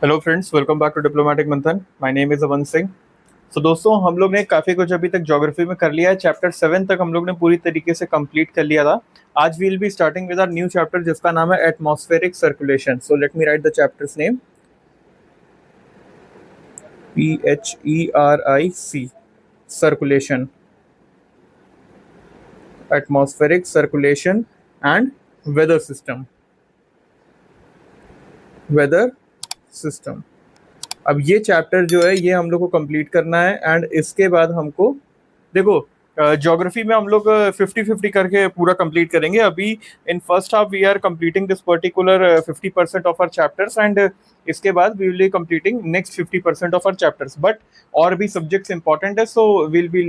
Hello friends, welcome back to diplomatic Manthan. My name is Avan Singh. So दोस्तों, हम लोग ने काफ़ी कुछ अभी तक ज्योग्राफी में कर लिया है। चैप्टर 7 तक हम लोग ने पूरी तरीके से कंप्लीट कर लिया था। आज we will be starting with our new chapter जिसका नाम है atmospheric circulation. So let me write the chapter's name. PHERIC, circulation, atmospheric circulation and weather system. Weather system. अब ये चैप्टर जो है ये हम लोग को कंप्लीट करना है एंड इसके बाद हमको देखो, ज्योग्राफी में हम लोग 50-50 करके पूरा कंप्लीट करेंगे। अभी in first half we are completing this particular 50% of our chapters and इसके बाद we will be completing next 50% of our chapters. But और भी सब्जेक्ट्स इंपॉर्टेंट है, so will be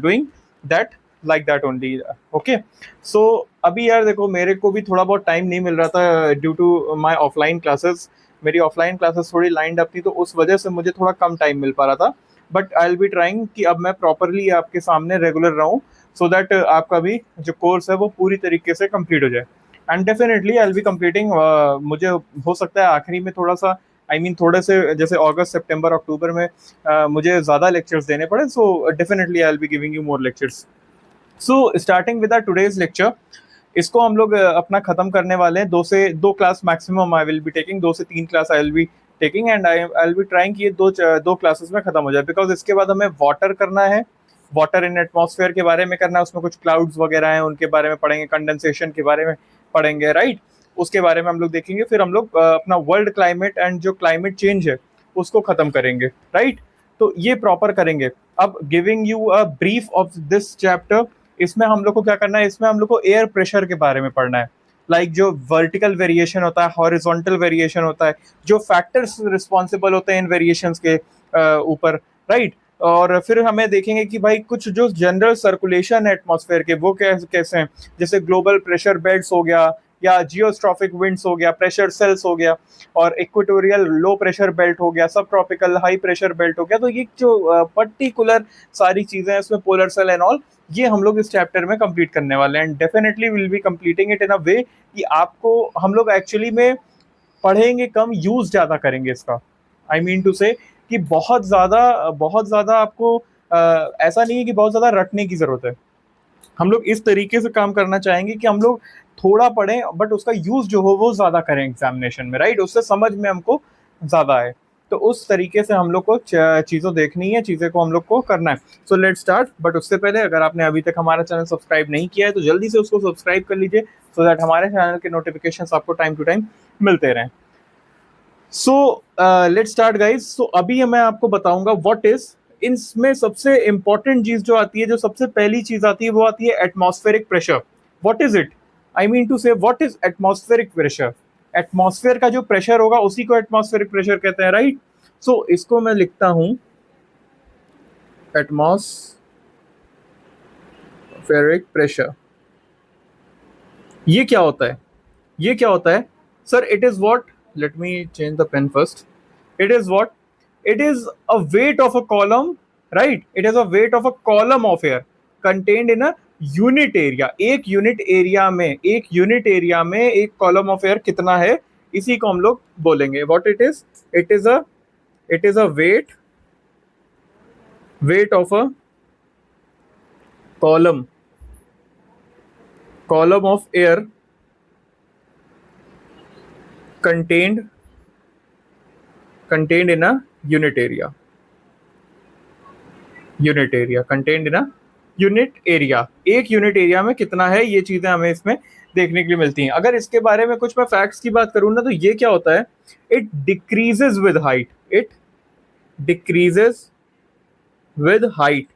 doing that like that only. Okay, so अभी यार देखो, मेरे को भी थोड़ा बहुत टाइम नहीं मिल रहा था due to my offline classes. मेरी ऑफलाइन क्लासेस थोड़ी लाइंड अप थी, तो उस वजह से मुझे थोड़ा कम टाइम मिल पा रहा था। But I will be trying कि अब मैं प्रॉपरली आपके सामने रेगुलर रहूं, सो दैट आपका भी जो कोर्स है वो पूरी तरीके से कंप्लीट हो जाए। And definitely I will be completing. मुझे हो सकता है आखिरी में थोड़ा सा, आई मीन थोड़े से, जैसे अगस्त सितंबर अक्टूबर में मुझे ज़्यादा लेक्चर्स देने पड़े, so definitely I will be giving you more lectures. So starting with our today's lecture, इसको हम लोग अपना खत्म करने वाले हैं। दो class maximum I will be taking, 2 से 3 class I will be taking and I will be trying कि ये दो क्लासेस में खत्म हो जाए। बिकॉज इसके बाद हमें वाटर करना है, वाटर इन एटमॉस्फेयर के बारे में करना है। उसमें कुछ क्लाउड्स वगैरह हैं, उनके बारे में पढ़ेंगे, कंडेंसेशन के बारे में पढ़ेंगे, राइट। उसके बारे में हम लोग देखेंगे। फिर हम लोग अपना वर्ल्ड क्लाइमेट एंड जो क्लाइमेट चेंज है उसको खत्म करेंगे, राइट। तो ये प्रॉपर करेंगे। अब giving you a brief of this chapter, इसमें हम लोग को क्या करना है, इसमें हम लोग को एयर प्रेशर के बारे में पढ़ना है। लाइक जो वर्टिकल वेरिएशन होता है, हॉरिजॉन्टल वेरिएशन होता है, जो फैक्टर्स रिस्पॉन्सिबल होते हैं इन वेरिएशंस के ऊपर, राइट। और फिर हमें देखेंगे कि भाई कुछ जो जनरल सर्कुलेशन है एटमॉस्फेयर के, वो कैसे हैं। जैसे ग्लोबल प्रेशर बेल्ट्स हो गया, या जियोस्ट्रॉफिक विंड्स हो गया, प्रेशर सेल्स हो गया, और इक्वेटोरियल लो प्रेशर बेल्ट हो गया, सब ट्रॉपिकल हाई प्रेशर बेल्ट हो गया। तो ये जो पर्टिकुलर सारी चीजें हैं इसमें, पोलर सेल एंड ऑल, ये हम लोग इस चैप्टर में कंप्लीट करने वाले हैं। And definitely will be completing it in a way कि आपको, हम लोग एक्चुअली में पढ़ेंगे कम, यूज ज्यादा करेंगे इसका। आई मीन टू से कि बहुत ज्यादा आपको ऐसा नहीं है कि बहुत ज्यादा रटने की जरूरत है। हम लोग इस तरीके से काम करना चाहेंगे कि हम लोग थोड़ा पढ़ें बट उसका यूज जो हो वो ज्यादा करें एग्जामिनेशन में, राइट। उससे समझ में हमको ज्यादा आए। तो उस तरीके से हम लोग को चीज़ों देखनी है, चीज़ें को हम लोग को करना है। सो लेट स्टार्ट। बट उससे पहले, अगर आपने अभी तक हमारा चैनल सब्सक्राइब नहीं किया है तो जल्दी से उसको सब्सक्राइब कर लीजिए, सो दैट हमारे चैनल के नोटिफिकेशन आपको टाइम टू टाइम मिलते रहें। So let start guys. So अभी मैं आपको बताऊंगा व्हाट इज, इसमें सबसे इंपॉर्टेंट चीज जो आती है, जो सबसे पहली चीज आती है, वो आती है atmospheric pressure. What is it? I mean to say what is atmospheric pressure. Atmosphere का जो प्रेशर होगा उसी को एटमॉस्फेरिक प्रेशर कहते हैं, राइट। सो इसको मैं लिखता हूं एटमॉस्फेरिक प्रेशर। ये क्या होता है? ये क्या होता है sir? It is what, let me change the pen first. It is what? it is a weight of a column, right? It is a weight of a column of air contained in a unit area। एक unit area में एक column of air कितना है, इसी को हम लोग बोलेंगे what it is. It is a weight of a column column of air contained contained in a unit area। Unit area contained in a unit area. एक यूनिट एरिया में कितना है, ये चीजें हमें इसमें देखने के लिए मिलती हैं। अगर इसके बारे में कुछ मैं फैक्ट्स की बात करूं ना, तो ये क्या होता है, it decreases with height. It decreases with height.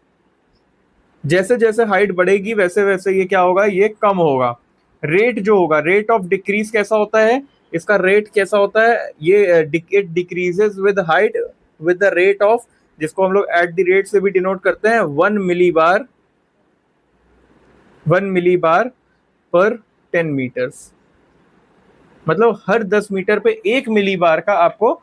जैसे जैसे हाइट बढ़ेगी वैसे वैसे ये क्या होगा, ये कम होगा। रेट जो होगा, रेट ऑफ डिक्रीज कैसा होता है, इसका रेट कैसा होता है, ये it decreases with height with the rate of, जिसको हम लोग एट द रेट से भी डिनोट करते हैं, 1 मिली बार पर 10 मीटर्स। मतलब हर 10 मीटर पे 1 मिली बार का आपको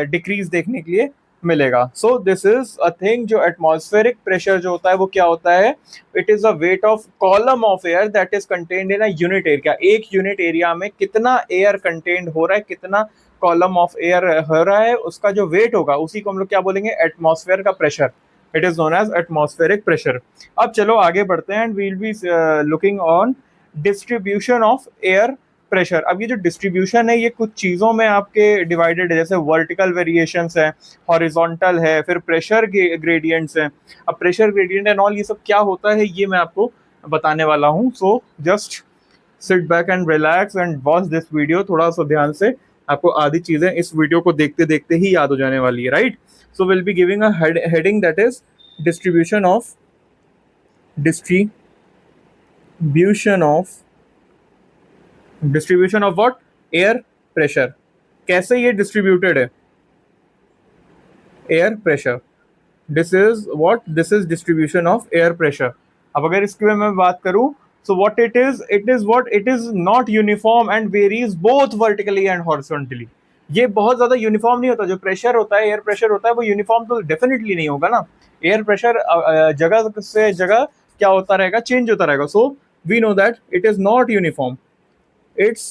डिक्रीज देखने के लिए मिलेगा। So this is a thing, जो एटमॉस्फेरिक प्रेशर जो होता है वो क्या होता है, it is a weight of column of air that is contained in a unit area. एक यूनिट एरिया में कितना एयर कंटेन्ड हो रहा है, कितना कॉलम ऑफ एयर हो रहा है उसका जो वेट होगा उसी को हम लोग क्या बोलेंगे, एटमॉस्फेयर का pressure. It is known as atmospheric pressure. अब चलो आगे बढ़ते हैं and we will be looking on distribution of air pressure. अब ये जो डिस्ट्रीब्यूशन है ये कुछ चीज़ों में आपके डिवाइडेड है, जैसे वर्टिकल वेरिएशंस है, हॉरिजॉन्टल है, फिर प्रेशर ग्रेडियंट्स हैं। अब प्रेशर ग्रेडियंट एंड ऑल ये सब क्या होता है ये मैं आपको बताने वाला हूँ। So just sit back and relax and watch this video. थोड़ा सा ध्यान से, आपको आधी चीज़ें इस वीडियो को देखते देखते ही याद हो जाने वाली है, right. So will be giving a heading that is distribution of what, air pressure. कैसे ये डिस्ट्रीब्यूटेड है air pressure, this is distribution of air pressure. अब अगर इसके बारे में बात करूं, so what it is not uniform and varies both vertically and horizontally. ये बहुत ज्यादा यूनिफॉर्म नहीं होता। जो प्रेशर होता है, एयर प्रेशर होता है, वो यूनिफॉर्म तो डेफिनेटली नहीं होगा ना। एयर प्रेशर जगह से जगह क्या होता रहेगा, चेंज होता रहेगा। So we know that it is not uniform, it's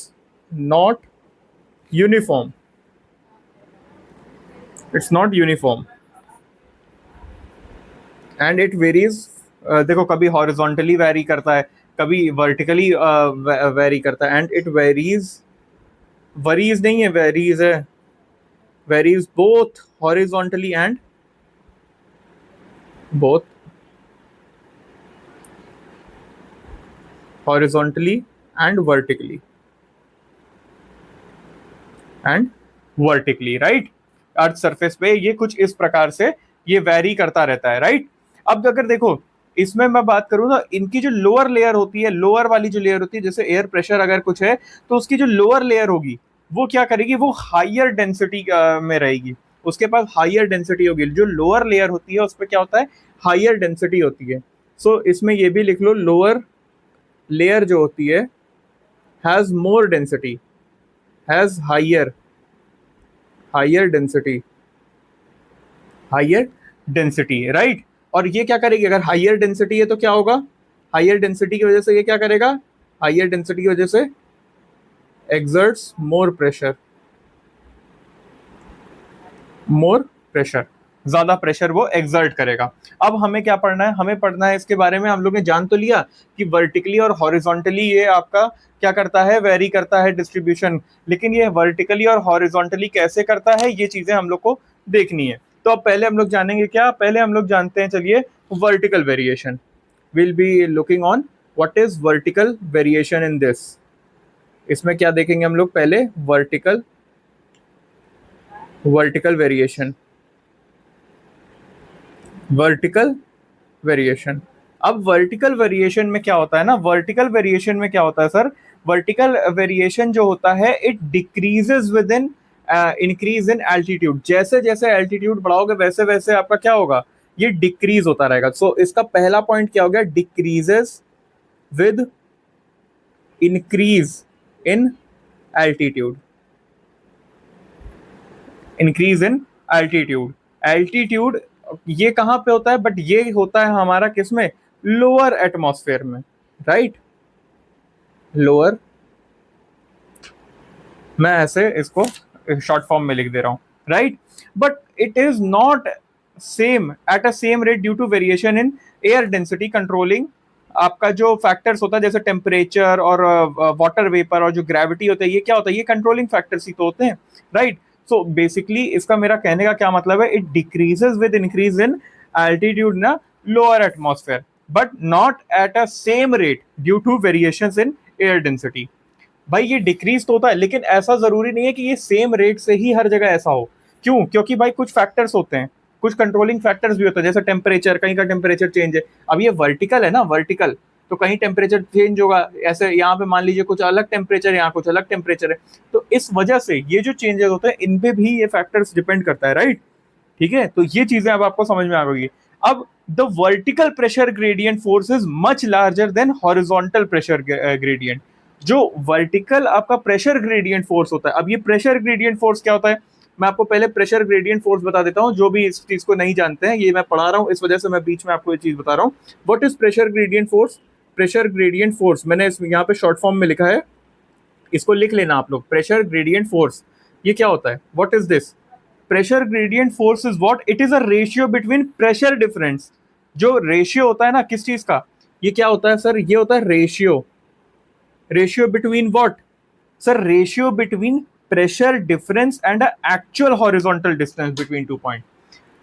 not uniform, and it varies। देखो कभी हॉरिजॉन्टली वेरी करता है, कभी वर्टिकली वेरी करता है, एंड इट वरीज नहीं है, varies both horizontally and vertically, right. Earth surface पे ये कुछ इस प्रकार से ये वेरी करता रहता है, राइट। अब अगर देखो इसमें मैं बात करूं ना, इनकी जो लोअर लेयर होती है, लोअर वाली जो लेयर होती है, जैसे एयर प्रेशर अगर कुछ है तो उसकी जो लोअर लेयर होगी वो क्या करेगी, वो हाइयर डेंसिटी में रहेगी, उसके पास हाइयर डेंसिटी होगी। जो लोअर लेयर होती है उस पर क्या होता है, हाइयर डेंसिटी होती है। सो इसमें ये भी लिख लो, लोअर लेयर जो होती है has more density, has higher density, right. और ये क्या करेगी, अगर हाइयर डेंसिटी है तो क्या होगा, हाइयर डेंसिटी की वजह से ये क्या करेगा, हाइयर डेंसिटी की वजह से एक्सर्ट्स मोर प्रेशर, ज्यादा प्रेशर वो एक्सर्ट करेगा। अब हमें क्या पढ़ना है, हमें पढ़ना है इसके बारे में, हम लोग ने जान तो लिया कि वर्टिकली और हॉरिजॉन्टली ये आपका क्या करता है, वेरी करता है डिस्ट्रीब्यूशन, लेकिन ये वर्टिकली और हॉरिजॉन्टली कैसे करता है ये चीजें हम लोग को देखनी है। तो अब पहले हम लोग जानेंगे क्या, पहले हम लोग जानते हैं, चलिए, vertical variation. Will be looking on what is vertical variation in this. इसमें क्या देखेंगे हम लोग, पहले वर्टिकल वेरिएशन। अब वर्टिकल वेरिएशन में क्या होता है ना, वर्टिकल वेरिएशन में क्या होता है सर, वर्टिकल वेरिएशन जो होता है it decreases with in increase in altitude. जैसे जैसे एल्टीट्यूड बढ़ाओगे वैसे वैसे आपका क्या होगा, ये डिक्रीज होता रहेगा। सो इसका पहला पॉइंट क्या हो गया, decreases with increase in altitude, altitude ये कहां पे होता है, बट ये होता है हमारा किसमें, लोअर एटमॉस्फेयर में, राइट। लोअर, मैं ऐसे इसको शॉर्ट फॉर्म में लिख दे रहा हूं, right. But it is not same at a same rate due to variation in air density controlling. आपका जो फैक्टर्स होता है जैसे टेम्परेचर और वाटर वेपर और जो ग्रेविटी होता है, ये क्या होता है, ये कंट्रोलिंग फैक्टर्स ही तो होते हैं, राइट। सो बेसिकली इसका मेरा कहने का क्या मतलब है, it decreases with increase in altitude ना lower atmosphere, but not at a same rate due to variations in air density. भाई ये डिक्रीज तो होता है, लेकिन ऐसा जरूरी नहीं है कि ये सेम रेट से ही हर जगह ऐसा हो। क्यों, क्योंकि भाई कुछ फैक्टर्स होते हैं, कुछ कंट्रोलिंग फैक्टर्स भी होते हैं, जैसे टेम्परेचर, कहीं का टेम्परेचर चेंज है। अब ये वर्टिकल है ना, वर्टिकल तो कहीं टेम्परेचर चेंज होगा, ऐसे यहाँ पे मान लीजिए कुछ अलग टेम्परेचर, यहाँ कुछ अलग टेम्परेचर है, तो इस वजह से ये जो चेंजेस होते हैं इन पे भी ये फैक्टर्स डिपेंड करता है, राइट। ठीक है, तो ये चीजें अब आपको समझ में आ गई। अब the vertical pressure gradient force is much larger than horizontal pressure gradient. जो वर्टिकल आपका प्रेशर ग्रेडियंट फोर्स होता है, अब ये प्रेशर ग्रेडियंट फोर्स क्या होता है, मैं आपको पहले प्रेशर ग्रेडियंट फोर्स बता देता हूं। जो भी इस चीज को नहीं जानते हैं, ये मैं पढ़ा रहा हूं, इस वजह से मैं बीच में आपको ये चीज बता रहा हूं। What is pressure gradient force, pressure gradient force मैंने यहाँ पे शॉर्ट फॉर्म में लिखा है, इसको लिख लेना आप लोग। प्रेशर ग्रेडियंट फोर्स, ये क्या होता है? What is this? Pressure gradient force is what? It is a ratio between pressure difference. जो रेशियो होता है ना किस चीज का, ये क्या होता है सर? ये होता है ratio. Ratio between what sir? Ratio between pressure difference and actual horizontal distance between two point.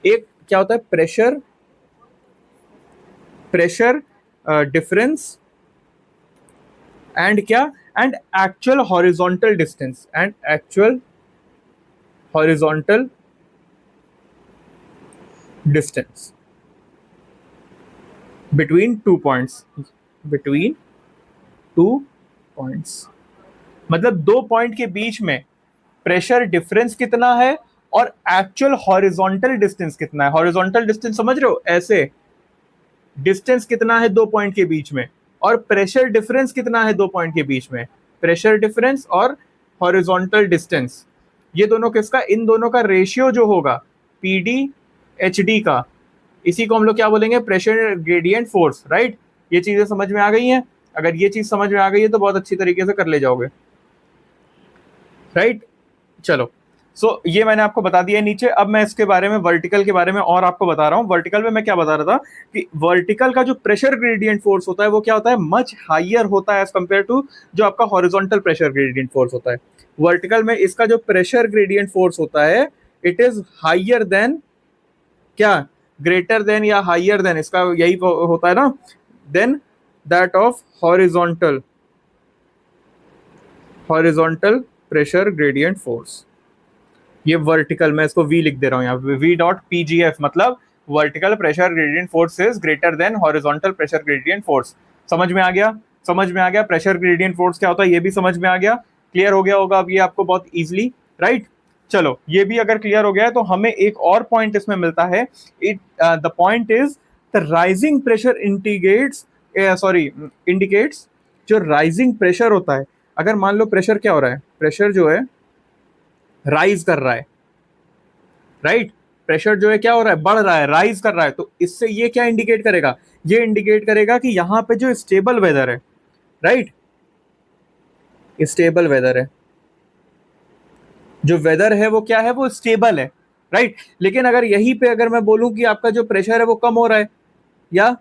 एक क्या होता है? प्रेशर प्रेशर डिफरेंस एंड क्या? And actual horizontal distance, and actual horizontal distance between two points. Between two points मतलब दो point के बीच में pressure difference कितना है और एक्चुअल हॉरिजॉन्टल डिस्टेंस कितना है। हॉरिजॉन्टल डिस्टेंस समझ रहे हो? ऐसे डिस्टेंस कितना है दो पॉइंट के बीच में, और प्रेशर डिफरेंस कितना है दो पॉइंट के बीच में। प्रेशर डिफरेंस और हॉरिजॉन्टल डिस्टेंस, ये दोनों किसका? इन दोनों का रेशियो जो होगा पीडी एच डी का, इसी को हम लोग क्या बोलेंगे? Pressure gradient force. राइट? ये चीजें समझ में आ गई हैं? अगर ये चीज समझ में आ गई है तो बहुत अच्छी तरीके से कर ले जाओगे। राइट? चलो, ये मैंने आपको बता दिया है नीचे। अब मैं इसके बारे में, वर्टिकल के बारे में और आपको बता रहा हूँ। वर्टिकल में मैं क्या बता रहा था कि वर्टिकल का जो प्रेशर ग्रेडियंट फोर्स होता है वो क्या होता है? मच हाइयर होता है एज कंपेयर टू जो आपका हॉरिजॉन्टल प्रेशर ग्रेडियंट फोर्स होता है। वर्टिकल में इसका जो प्रेशर ग्रेडियंट फोर्स होता है इट इज हाइयर देन क्या? ग्रेटर देन या हाइयर देन, इसका यही होता है ना, then that of horizontal pressure gradient force. ये वर्टिकल, मैं इसको वी लिख दे रहा हूं यहाँ पे, वी डॉट पीजीएफ, मतलब vertical pressure gradient force is greater than horizontal pressure gradient force. समझ में आ गया? समझ में आ गया प्रेशर ग्रेडियंट फोर्स क्या होता है, ये भी समझ में आ गया। क्लियर हो गया होगा अब ये आपको बहुत इजीली। राइट? चलो, ये भी अगर क्लियर हो गया है तो हमें एक और पॉइंट इसमें मिलता है। The point is the rising pressure indicates जो राइजिंग प्रेशर होता है। अगर मान लो प्रेशर क्या हो रहा है, प्रेशर जो है राइज कर रहा है। राइट? प्रेशर जो है क्या हो रहा है? बढ़ रहा है, राइज कर रहा है। तो इससे ये क्या इंडिकेट करेगा? ये इंडिकेट करेगा कि यहां पे जो स्टेबल वेदर है, राइट, स्टेबल वेदर है, जो वेदर है वो क्या है? वो स्टेबल है। राइट? लेकिन अगर यहीं पे अगर मैं बोलूं कि आपका जो प्रेशर है वो कम हो रहा है, या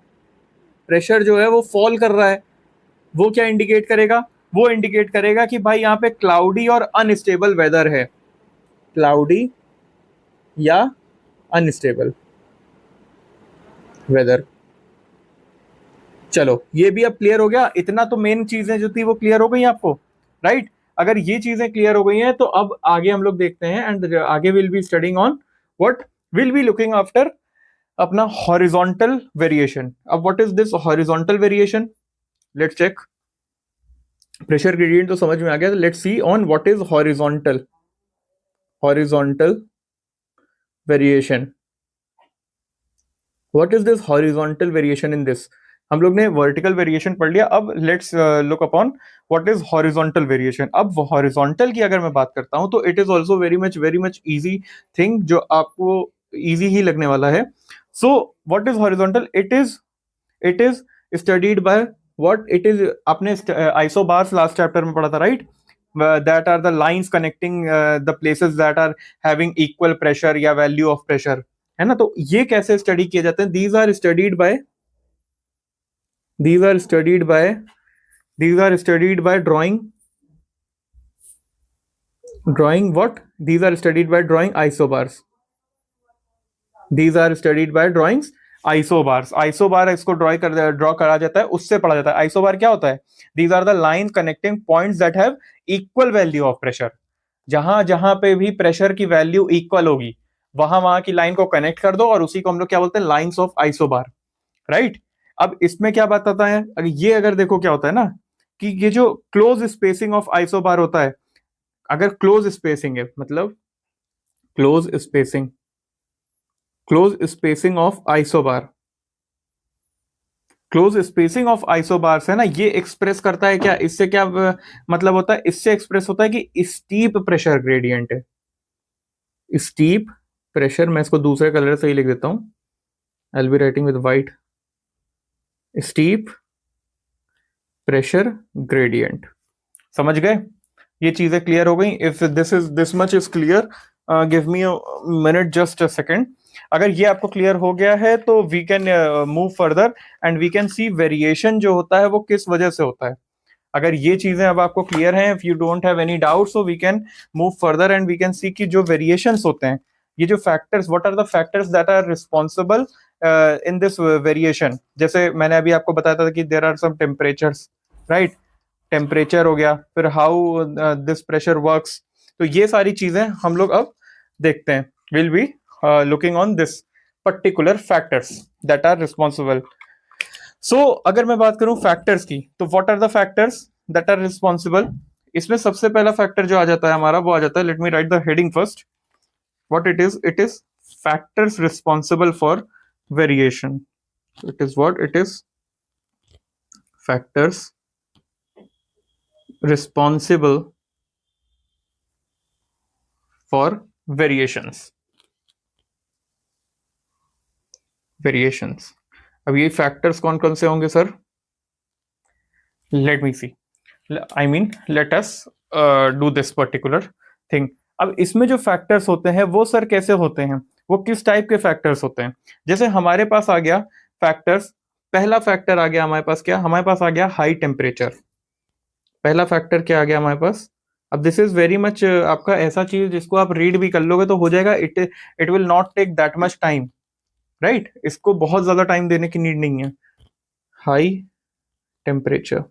प्रेशर जो है वो फॉल कर रहा है, वो क्या इंडिकेट करेगा? वो इंडिकेट करेगा कि भाई यहाँ पे क्लाउडी और अनस्टेबल वेदर है। क्लाउडी या अनस्टेबल वेदर। चलो, ये भी अब क्लियर हो गया। इतना तो मेन चीजें जो थी वो क्लियर हो गई आपको। राइट? अगर ये चीजें क्लियर हो गई हैं तो अब आगे हम लोग देखते हैं, एंड आगे will be studying on what will be looking after अपना हॉरिजॉन्टल वेरिएशन। अब what is this horizontal variation? Let's check. Pressure gradient तो समझ में आ गया, let's see on what is horizontal variation. What is this horizontal variation in this? हम लोग ने वर्टिकल वेरिएशन पढ़ लिया। अब let's look upon what is horizontal variation. अब हॉरिजॉन्टल की अगर मैं बात करता हूं तो it is also very much easy thing, जो आपको इजी ही लगने वाला है। So what is horizontal? It is studied by what? It is, आपने आइसोबार्स लास्ट चैप्टर में पढ़ा था, right? That are the lines connecting the places that are having equal pressure या वैल्यू ऑफ प्रेशर, है ना? तो ये कैसे स्टडी किए जाते हैं? These are studied by drawing what? These are studied by drawing isobars. These are studied by drawings isobars. Isobar इसको ड्रॉ करा जाता है, उससे पढ़ा जाता है। आइसोबार क्या होता है? These are the line connecting points that have equal value of pressure. जहां जहां पे भी प्रेशर की वैल्यू इक्वल होगी वहां वहां की लाइन को कनेक्ट कर दो, और उसी को हम लोग क्या बोलते हैं? Lines of isobar. राइट? अब इसमें क्या बात आता है? अगर देखो क्या होता है ना, कि ये जो क्लोज स्पेसिंग ऑफ आइसोबार होता है, अगर क्लोज स्पेसिंग है, मतलब close spacing of isobar, close spacing of isobars है ना, ये एक्सप्रेस करता है क्या? इससे क्या मतलब होता है? इससे एक्सप्रेस होता है कि स्टीप प्रेशर ग्रेडियंट है। स्टीप प्रेशर, मैं इसको दूसरे कलर से ही लिख देता हूं, I will be writing with white. Steep pressure gradient, समझ गए? ये चीजें क्लियर हो गई? If this much is clear, give me a minute, just a second. अगर ये आपको क्लियर हो गया है तो we can move further and we can see variation जो होता है वो किस वजह से होता है। अगर ये चीजें अब आपको क्लियर हैं, if you don't have any doubt, so we can move further and we can see कि जो वेरिएशंस होते हैं, ये जो factors, what are the factors that are responsible in this variation. जैसे मैंने अभी आपको बताया था कि there are some temperatures, right? Temperature हो गया, फिर हाउ दिस प्रेशर वर्क्स। तो ये सारी चीजें हम लोग अब देखते हैं। Will be looking on this particular factors that are responsible. So अगर मैं बात करूं फैक्टर्स की, तो what are the factors that are responsible? इसमें सबसे पहला फैक्टर जो आ जाता है हमारा, वो आ जाता है, late me write the heading first, what it is factors responsible for variation. It is what it is factors responsible for variations। अब ये फैक्टर्स कौन कौन से होंगे sir? Let me see, I mean let us do this particular thing. अब इसमें जो factors होते हैं वो सर कैसे होते हैं, वो किस टाइप के फैक्टर्स होते हैं? जैसे हमारे पास आ गया फैक्टर्स, पहला फैक्टर आ गया हमारे पास, क्या हमारे पास आ गया? High temperature. पहला फैक्टर क्या आ गया हमारे पास? अब दिस इज वेरी मच आपका ऐसा चीज जिसको आप रीड भी कर लोगे तो हो जाएगा। It will not take that much time, right? इसको बहुत ज्यादा टाइम देने की नीड नहीं है। हाई टेम्परेचर,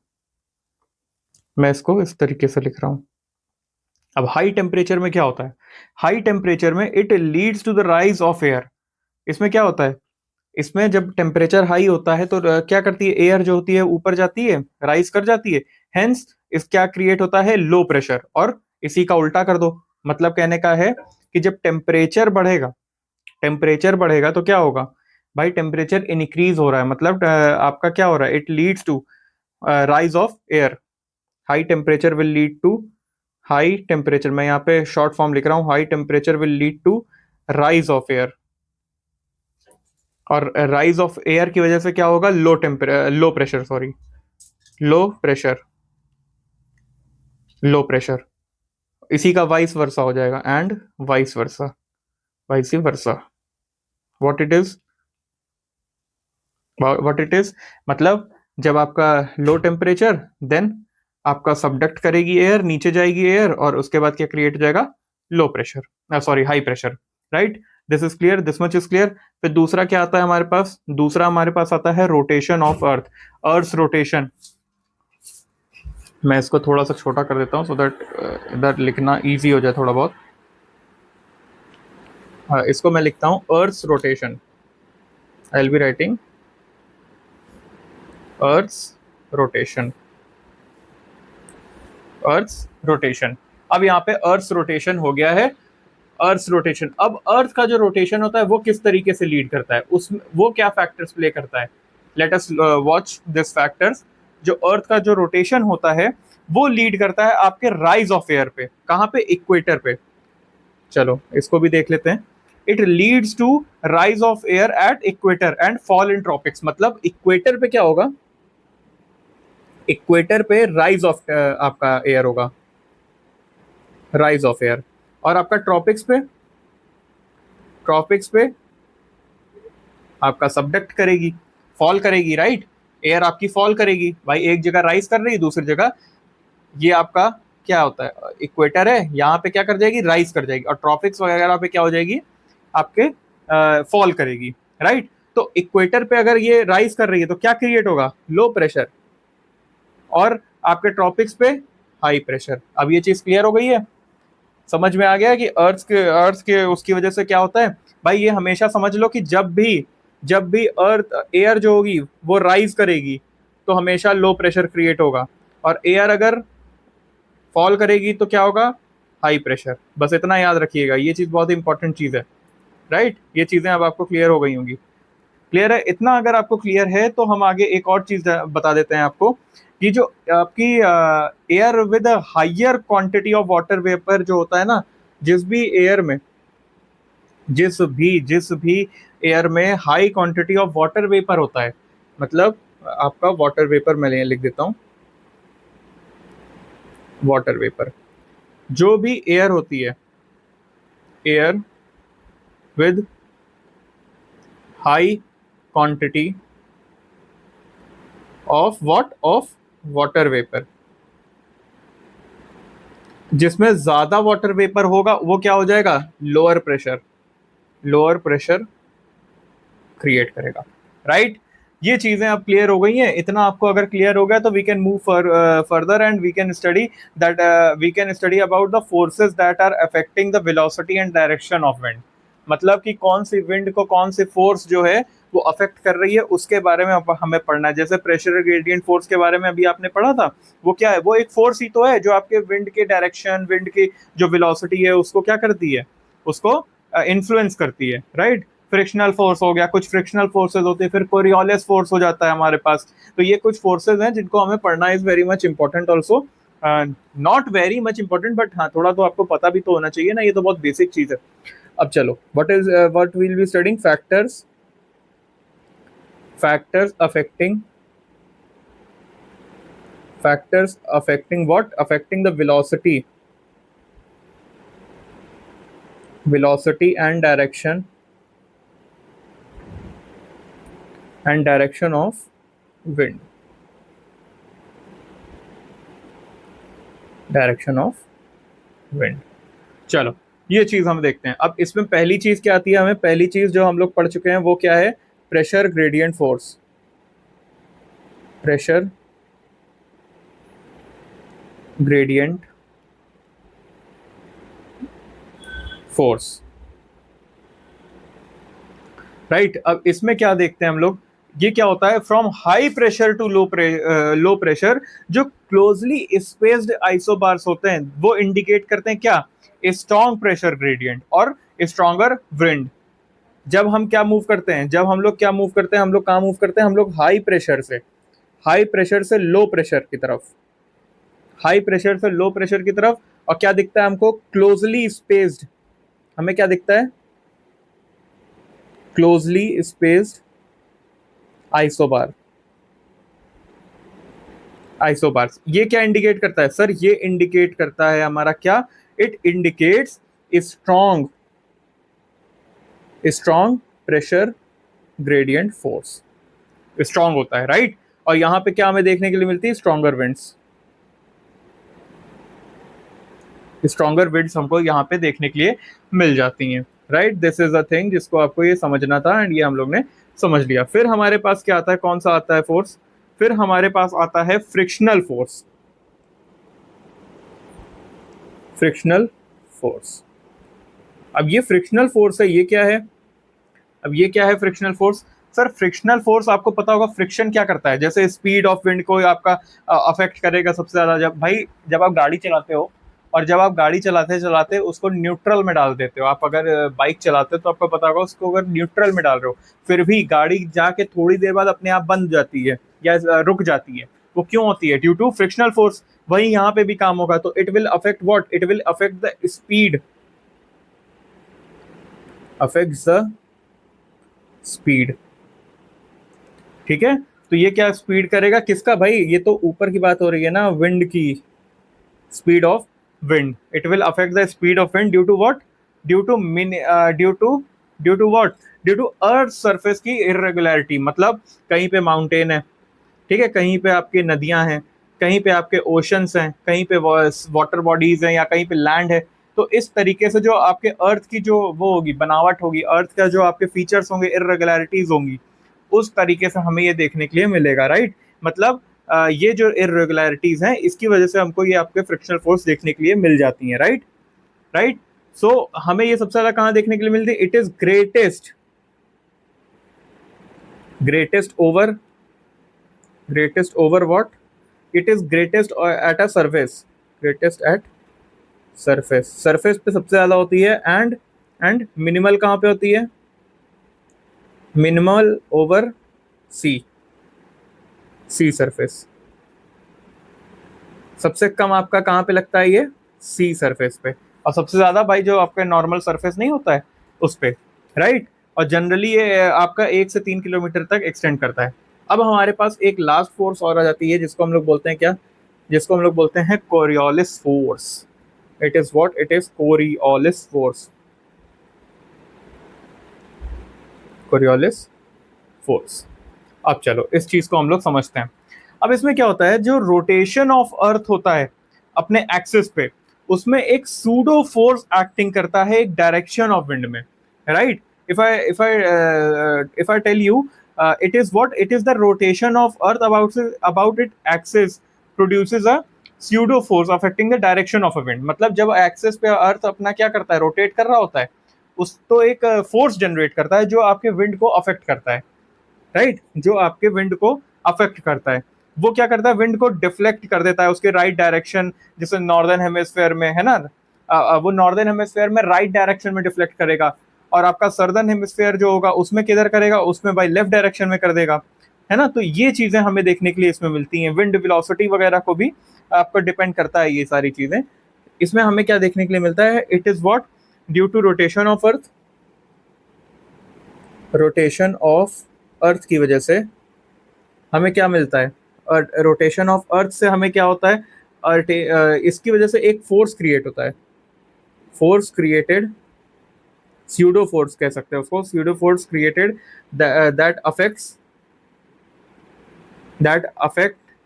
मैं इसको इस तरीके से लिख रहा हूं। अब हाई टेम्परेचर में क्या होता है? हाई टेम्परेचर में it leads to the rise of air. इसमें क्या होता है? इसमें जब टेम्परेचर हाई होता है तो क्या करती है? एयर जो होती है ऊपर जाती है, राइज कर जाती है। हेंस इस क्या क्रिएट होता है? Low pressure. और इसी का उल्टा कर दो, मतलब कहने का है कि जब टेम्परेचर बढ़ेगा तो क्या होगा भाई? टेम्परेचर इंक्रीज हो रहा है, मतलब आपका क्या हो रहा है? It leads to rise of air. High temperature will lead to, high temperature, मैं यहाँ पे शॉर्ट फॉर्म लिख रहा हूँ, high temperature will lead to rise of air. और राइज ऑफ एयर की वजह से क्या होगा? Low pressure, sorry, low pressure, low pressure. इसी का वाइस वर्सा हो जाएगा, and vice versa, vice versa. What it is, what it is, मतलब जब आपका लो टेम्परेचर, देन आपका सबडक्ट करेगी एयर, नीचे जाएगी एयर, और उसके बाद क्या क्रिएट हो जाएगा? लो pressure, sorry high pressure, right? This is clear, this much is clear. फिर दूसरा क्या आता है हमारे पास? दूसरा हमारे पास आता है rotation of earth, earth rotation. मैं इसको थोड़ा सा छोटा कर देता हूँ सो दैट इधर लिखना इजी हो जाए थोड़ा बहुत। हाँ, इसको मैं लिखता हूँ earth rotation. I will be writing earth rotation, earth rotation. अब यहाँ पे अर्थ रोटेशन हो गया है, अर्थ रोटेशन। अब अर्थ का जो रोटेशन होता है वो किस तरीके से लीड करता है, उस वो क्या फैक्टर्स प्ले करता है? Let us watch this factors. जो अर्थ का जो रोटेशन होता है वो लीड करता है आपके राइज ऑफ एयर पे। कहाँ पे? इक्वेटर पे। चलो इसको भी देख लेते हैं। It leads to rise of air at equator and fall in tropics. मतलब इक्वेटर पे क्या होगा? इक्वेटर पे राइज ऑफ आपका एयर होगा, राइज ऑफ एयर। और आपका ट्रॉपिक्स पे आपका सबडक्ट करेगी, फॉल करेगी, राइट? एयर आपकी फॉल करेगी भाई, एक जगह राइज कर रही है, दूसरी जगह ये आपका क्या होता है? इक्वेटर है, यहाँ पे क्या कर जाएगी? राइज कर जाएगी। और ट्रॉपिक्स वगैरह पे क्या हो जाएगी? आपके फॉल करेगी, राइट? तो इक्वेटर पे अगर ये राइज कर रही है तो क्या क्रिएट होगा? Low pressure. और आपके ट्रॉपिक्स पे हाई प्रेशर। अब ये चीज क्लियर हो गई है, समझ में आ गया कि अर्थ के उसकी वजह से क्या होता है भाई? ये हमेशा समझ लो कि जब भी अर्थ एयर जो होगी वो राइज करेगी तो हमेशा लो प्रेशर क्रिएट होगा, और एयर अगर फॉल करेगी तो क्या होगा? High pressure. बस इतना याद रखिएगा, ये चीज बहुत इंपॉर्टेंट चीज है, राइट? ये चीजें अब आपको क्लियर हो गई होंगी। क्लियर है? इतना अगर आपको क्लियर है तो हम आगे एक और चीज बता देते हैं आपको कि जो आपकी air with higher quantity of water vapour जो होता है ना, जिस भी एयर में एयर में high quantity of water vapour होता है, मतलब आपका वाटर वेपर मैं लिख देता हूँ, वाटर वेपर। जो भी एयर होती है, air with high quantity of what, of water vapour, जिसमें ज्यादा वाटर वेपर होगा वो क्या हो जाएगा, lower pressure, lower pressure create करेगा, राइट। ये चीजें अब क्लियर हो गई हैं। इतना आपको अगर क्लियर हो गया तो we can move further and we can study that, we can study about the forces that are affecting the velocity and direction of wind. मतलब कि कौन सी विंड को कौन सी फोर्स जो है वो अफेक्ट कर रही है, उसके बारे में हमें पढ़ना है। जैसे प्रेशर ग्रेडियंट फोर्स के बारे में अभी आपने पढ़ा था, वो क्या है, वो एक फोर्स ही तो है जो आपके विंड के डायरेक्शन, विंड की जो वेलोसिटी है उसको क्या करती है, उसको इन्फ्लुएंस करती है, राइट। फ्रिक्शनल फोर्स हो गया, कुछ फ्रिक्शनल फोर्सेज होते हैं, फिर कोरियोलिस फोर्स हो जाता है हमारे पास। तो ये कुछ फोर्सेज हैं जिनको हमें पढ़ना is very much important also, not very much important but हाँ थोड़ा तो आपको पता भी तो होना चाहिए ना, ये तो बहुत बेसिक चीज है। अब चलो, what will be studying, factors, factors affecting, factors affecting what, affecting the velocity, velocity and direction of wind, direction of wind. चलो ये चीज हम देखते हैं। अब इसमें पहली चीज क्या आती है, हमें पहली चीज जो हम लोग पढ़ चुके हैं वो क्या है, pressure gradient force, pressure gradient force, right. अब इसमें क्या देखते हैं हम लोग, ये क्या होता है, from high pressure to low pressure, जो क्लोजली स्पेस्ड आइसोबार्स होते हैं वो इंडिकेट करते हैं क्या, स्ट्रॉन्ग प्रेशर ग्रेडियंट और स्ट्रॉन्गर विंड। जब हम क्या मूव करते हैं, जब हम लोग क्या मूव करते हैं, हम लोग कहाँ मूव करते हैं, हम लोग हाई प्रेशर से, हाई प्रेशर से लो प्रेशर की तरफ, हाई प्रेशर से लो प्रेशर की तरफ। और क्या दिखता है हमको, क्लोजली स्पेस्ड, हमें क्या दिखता है, क्लोजली स्पेस्ड आइसोबार, आइसोबार्स। ये क्या इंडिकेट करता है सर, ये इंडिकेट करता है हमारा क्या, it indicates strong, strong pressure gradient force, strong होता है, राइट। और यहां पे क्या हमें देखने के लिए मिलती है, स्ट्रॉन्गर विंड्स, स्ट्रॉन्गर विंड्स हमको यहाँ पे देखने के लिए मिल जाती हैं, right. This is a thing जिसको आपको ये समझना था एंड ये हम लोग ने समझ लिया। फिर हमारे पास क्या आता है, कौन सा आता है फोर्स, फिर हमारे पास आता है फ्रिक्शनल फोर्स, फ्रिक्शनल फोर्स। अब ये फ्रिक्शनल फोर्स है, ये क्या है, अब ये क्या है frictional force. Sir frictional force आपको पता होगा फ्रिक्शन क्या करता है, जैसे स्पीड ऑफ विंड को आपका अफेक्ट करेगा सबसे ज्यादा, जब भाई जब आप गाड़ी चलाते हो और जब आप गाड़ी चलाते चलाते उसको न्यूट्रल में डाल देते हो, आप अगर बाइक चलाते हो तो आपको पता होगा उसको अगर न्यूट्रल में डाल रहे हो, फिर भी गाड़ी जाके थोड़ी देर बाद अपने आप बंद जाती है या रुक जाती है, वो क्यों होती है, ड्यू टू फ्रिक्शनल फोर्स। वही यहाँ पे भी काम होगा, तो it will affect what, it will affect the speed, affects the speed, ठीक है। तो ये क्या स्पीड करेगा किसका, भाई ये तो ऊपर की बात हो रही है ना, विंड की, speed of wind, it will affect the speed of wind due to what, due to due to what, due to earth surface की इरेगुलरिटी। मतलब कहीं पे माउंटेन है, ठीक है, कहीं पे आपकी नदियां हैं, कहीं पे आपके ओशंस हैं, कहीं पे वाटर बॉडीज हैं या कहीं पे लैंड है। तो इस तरीके से जो आपके अर्थ की जो वो होगी बनावट होगी, अर्थ का जो आपके फीचर्स होंगे, इरेगुलरिटीज होंगी, उस तरीके से हमें ये देखने के लिए मिलेगा, राइट। मतलब ये जो इरेगुलरिटीज हैं इसकी वजह से हमको ये आपके फ्रिक्शनल फोर्स देखने के लिए मिल जाती हैं, राइट, राइट। सो हमें ये सबसे ज्यादा कहाँ देखने के लिए मिलती है, it is greatest, greatest over, greatest over what, it is greatest at a surface, greatest at surface, surface पे सबसे ज्यादा होती है, एंड मिनिमल कहाँ पे होती है, मिनिमल ओवर सी, सी सरफेस। सबसे कम आपका कहाँ पे लगता है, ये सी सरफेस पे, और सबसे ज्यादा भाई जो आपका नॉर्मल सरफेस नहीं होता है उस पे, राइट। और जनरली ये आपका 1 से 3 किलोमीटर तक एक्सटेंड करता है। अब हमारे पास एक लास्ट फोर्स और आ जाती है जिसको हम लोग बोलते हैं क्या, जिसको हम लोग बोलते हैं Coriolis force, it is what, it is Coriolis force, Coriolis force. अब चलो इस चीज को हम लोग समझते हैं। अब इसमें क्या होता है, जो रोटेशन ऑफ अर्थ होता है अपने एक्सिस पे, उसमें एक सूडो फोर्स एक्टिंग करता है एक डायरेक्शन ऑफ विंड में, right. If I tell you it is what, it is the rotation of earth about it axis produces a pseudo force affecting the direction of a wind. मतलब जब axis पे अर्थ अपना क्या करता है, rotate कर रहा होता है, उस तो एक फोर्स जनरेट करता है जो आपके विंड को अफेक्ट करता है, राइट, जो आपके विंड को अफेक्ट करता है। वो क्या करता है, विंड को डिफ्लेक्ट कर देता है उसके राइट डायरेक्शन, जैसे नॉर्दर्न हेमिस्फेयर में है ना, वो नॉर्दर्न हेमिस्फेयर में राइट डायरेक्शन में डिफ्लेक्ट करेगा, और आपका सर्दर्न हेमिस्फेयर जो होगा उसमें किधर करेगा, उसमें बाई लेफ्ट डायरेक्शन में कर देगा, है ना। तो ये चीजें हमें देखने के लिए इसमें मिलती हैं। विंड वेलोसिटी वगैरह को भी आपको डिपेंड करता है ये सारी चीजें। इसमें हमें क्या देखने के लिए मिलता है, it is what, due to rotation of earth, rotation of earth की वजह से हमें क्या मिलता है, रोटेशन ऑफ अर्थ से हमें क्या होता है, इसकी वजह से एक फोर्स क्रिएट होता है, फोर्स क्रिएटेड, स्यूडो फोर्स कह सकते हैं उसको, pseudo force created that affects, that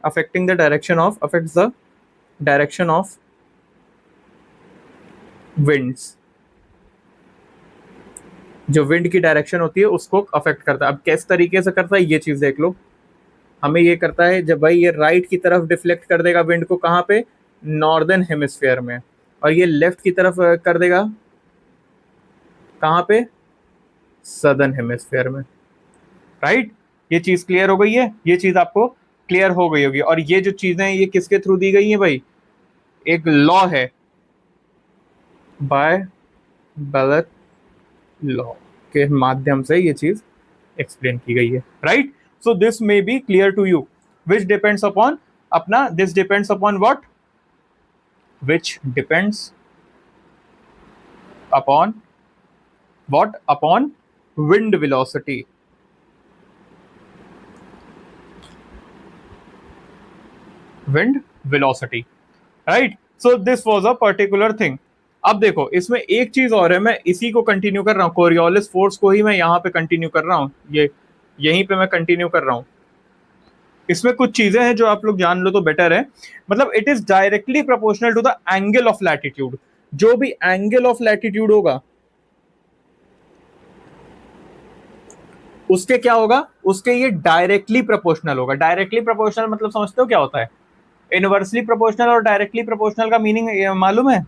affecting the direction of, affects the direction of winds. जो विंड की डायरेक्शन होती है उसको अफेक्ट करता है। अब किस तरीके से करता है ये चीज देख लो। हमें ये करता है जब भाई ये राइट की तरफ डिफ्लेक्ट कर देगा विंड को, कहाँ पे, नॉर्दर्न हेमिस्फेयर में, और ये लेफ्ट की तरफ कर देगा कहाँ पे, सदर्न हेमिस्फेयर में, राइट। ये चीज क्लियर हो गई है, ये चीज आपको क्लियर हो गई होगी। और ये जो चीजें ये किसके थ्रू दी गई है भाई, एक लॉ है, बाय बेलट लॉ के माध्यम से ये चीज एक्सप्लेन की गई है, right. So this may be clear to you, which depends upon अपना, this depends upon what, which depends upon what, upon wind velocity, wind velocity, right. So this was a particular thing. अब देखो इसमें एक चीज और है, मैं इसी को कंटिन्यू कर रहा हूँ, कोरियोलिस फोर्स को ही मैं यहाँ पे कंटिन्यू कर रहा हूँ, ये यहीं पे मैं कंटिन्यू कर रहा हूँ। इसमें कुछ चीजें हैं जो आप लोग जान लो तो बेटर है। मतलब it is directly proportional to the angle of latitude, जो भी एंगल ऑफ लैटिट्यूड होगा उसके क्या होगा, उसके ये डायरेक्टली प्रोपोर्शनल होगा। डायरेक्टली प्रोपोर्शनल मतलब समझते हो क्या होता है, इनवर्सली प्रोपोर्शनल और डायरेक्टली प्रोपोर्शनल का मीनिंग मालूम है।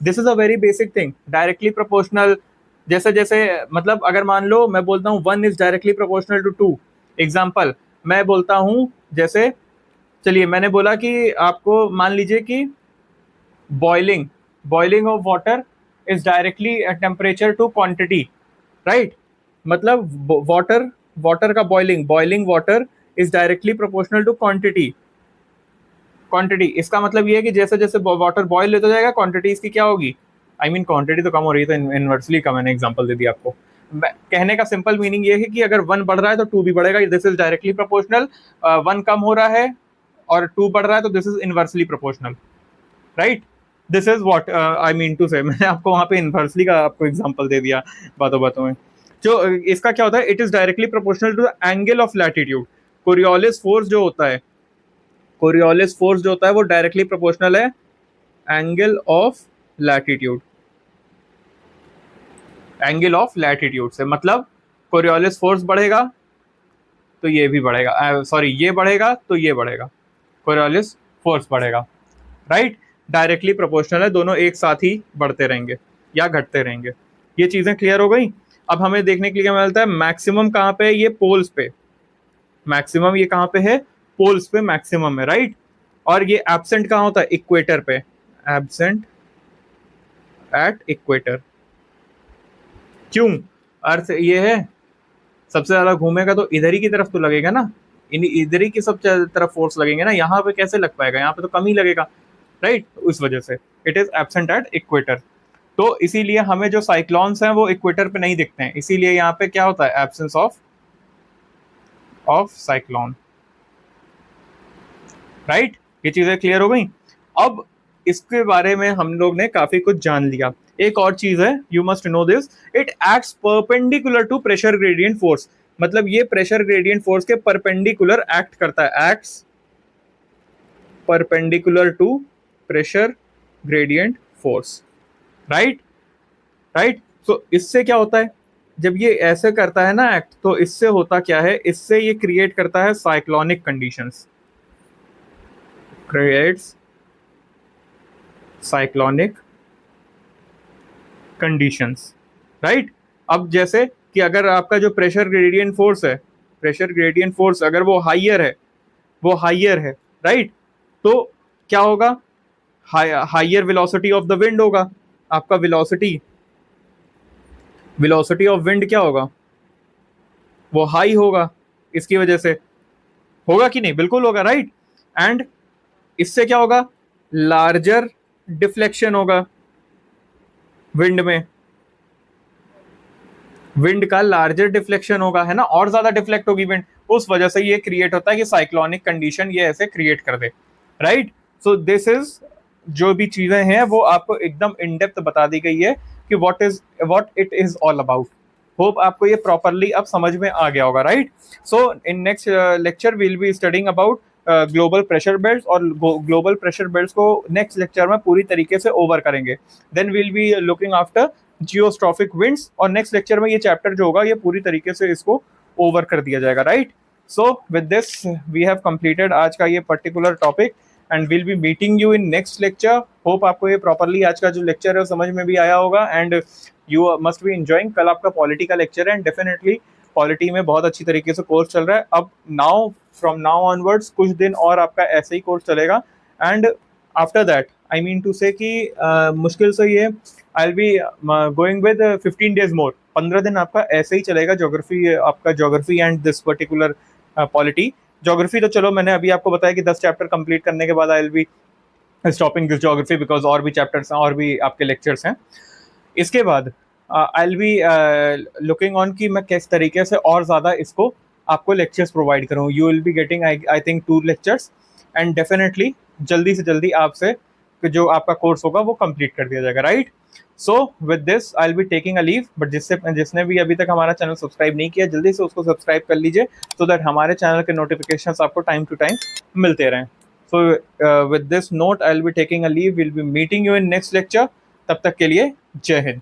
This is a very basic thing. Directly proportional जैसे जैसे, मतलब अगर मान लो मैं बोलता हूँ 1 is directly proportional to 2, example मैं बोलता हूँ जैसे, चलिए मैंने बोला कि आपको मान लीजिए कि boiling, boiling of water is directly temperature to quantity, right. मतलब वाटर, वाटर का boiling, boiling water is directly proportional to quantity, quantity. इसका मतलब ये है कि जैसे जैसे वाटर बॉयल होता जाएगा क्वांटिटी इसकी क्या होगी, आई मीन क्वांटिटी तो कम हो रही है, तो इनवर्सली का मैंने एग्जांपल दे दिया आपको। कहने का सिंपल मीनिंग ये है कि अगर 1 बढ़ रहा है तो 2 भी बढ़ेगा, दिस इज डायरेक्टली प्रोपोर्शनल। 1 कम हो रहा है और 2 बढ़ रहा है तो this is inversely proportional, right. This is what I mean to say. मैंने आपको वहां पे इनवर्सली का आपको एग्जांपल दे दिया बातों बातों में। जो इसका क्या होता है, it is directly proportional to the angle of latitude. Coriolis force जो होता है, कोरियोलिस फोर्स जो होता है वो डायरेक्टली प्रोपोर्शनल है angle of latitude, angle of latitude से। मतलब कोरियोलिस फोर्स बढ़ेगा तो ये भी बढ़ेगा, सॉरी ये बढ़ेगा तो ये बढ़ेगा, कोरियोलिस फोर्स बढ़ेगा, राइट। डायरेक्टली प्रोपोर्शनल है, दोनों एक साथ ही बढ़ते रहेंगे या घटते रहेंगे। ये चीजें क्लियर हो गई। अब हमें देखने के लिए क्या मिलता है, मैक्सिमम कहाँ पे है, ये पोल्स पे, मैक्सिमम ये कहाँ पे है, पोल्स पे मैक्सिमम है, राइट। और ये एब्सेंट कहाँ होता है, इक्वेटर पे, एब्सेंट एट इक्वेटर। क्यों, अर्थ ये है सबसे ज्यादा घूमेगा तो इधर ही की तरफ तो लगेगा ना, इधर ही की सब तरफ फोर्स लगेंगे ना, यहाँ पे कैसे लग पाएगा, यहाँ पे तो कम ही लगेगा, राइट। उस वजह से it is absent at equator. तो इसीलिए हमें जो साइक्लोन्स हैं वो इक्वेटर पे नहीं दिखते हैं, इसीलिए यहाँ पे क्या होता है, एब्सेंस ऑफ साइक्लोन, राइट। ये चीजें क्लियर हो गई। अब इसके बारे में हम लोग ने काफी कुछ जान लिया। एक और चीज है, you must know this, it acts perpendicular to pressure gradient force. मतलब ये प्रेशर ग्रेडियंट फोर्स के परपेंडिकुलर एक्ट करता है, acts perpendicular to pressure gradient force, right right. तो इससे क्या होता है, जब ये ऐसे करता है ना एक्ट, तो इससे होता क्या है, इससे ये क्रिएट करता है cyclonic conditions, creates cyclonic conditions, right. अब जैसे कि अगर आपका जो प्रेशर ग्रेडियंट फोर्स है, प्रेशर ग्रेडियंट फोर्स अगर वो हाइयर है, वो हाइयर है, राइट, तो क्या होगा, higher velocity of the wind होगा। आपका वेलोसिटी, वेलोसिटी ऑफ विंड क्या होगा, वो हाई होगा। इसकी वजह से होगा कि नहीं, बिल्कुल होगा, राइट। एंड इससे क्या होगा, लार्जर डिफ्लेक्शन होगा विंड में, विंड का लार्जर डिफ्लेक्शन होगा, है ना, और ज्यादा डिफ्लेक्ट होगी विंड। उस वजह से ये क्रिएट होता है कि साइक्लोनिक कंडीशन ये ऐसे क्रिएट कर दे, राइट। सो दिस इज, जो भी चीजें हैं वो आपको एकदम इन डेप्थ बता दी गई है कि what it is all about. Hope आपको ये प्रॉपरली अब समझ में आ गया होगा, right. So in next lecture will be studying about global pressure belts, और ग्लोबल प्रेशर बेल्ट्स को नेक्स्ट लेक्चर में पूरी तरीके से ओवर करेंगे। Then will be looking after geostrophic winds, और नेक्स्ट लेक्चर में ये चैप्टर जो होगा ये पूरी तरीके से इसको ओवर कर दिया जाएगा, right. So with this we have completed आज का ये particular topic, and will be meeting you in next lecture. Hope आपको ये प्रॉपरली आज का जो लेक्चर है समझ में भी आया होगा, and you must be enjoying. कल आपका पॉलिटी का लेक्चर है, एंड डेफिनेटली पॉलिटी में बहुत अच्छी तरीके से कोर्स चल रहा है। अब नाउ फ्रॉम नाउ ऑनवर्ड्स कुछ दिन और आपका ऐसे ही कोर्स चलेगा, and after that I mean to say कि मुश्किल से ये I will be going with 15 days more, 15 दिन आपका ऐसे ही चलेगा ज्योग्राफी, आपका geography and this particular polity. Geography तो चलो मैंने अभी आपको बताया कि 10 चैप्टर कंप्लीट करने के बाद आई will be stopping this geography, because और भी चैप्टर्स हैं, और भी आपके लेक्चर्स हैं। इसके बाद आई विल बी लुकिंग ऑन कि मैं किस तरीके से और ज़्यादा इसको आपको लेक्चर्स प्रोवाइड करूँ। You will be getting I think 2 lectures, and definitely जल्दी से जल्दी आपसे जो आपका कोर्स होगा वो कंप्लीट कर दिया जाएगा, right. So with this I will be taking a leave, but जिसने भी अभी तक हमारा चैनल सब्सक्राइब नहीं किया जल्दी से उसको सब्सक्राइब कर लीजिए, सो दैट हमारे चैनल के नोटिफिकेशंस आपको टाइम टू टाइम मिलते रहें। सो with this note I will be taking a leave, will be meeting you in next lecture. तब तक के लिए जय हिंद।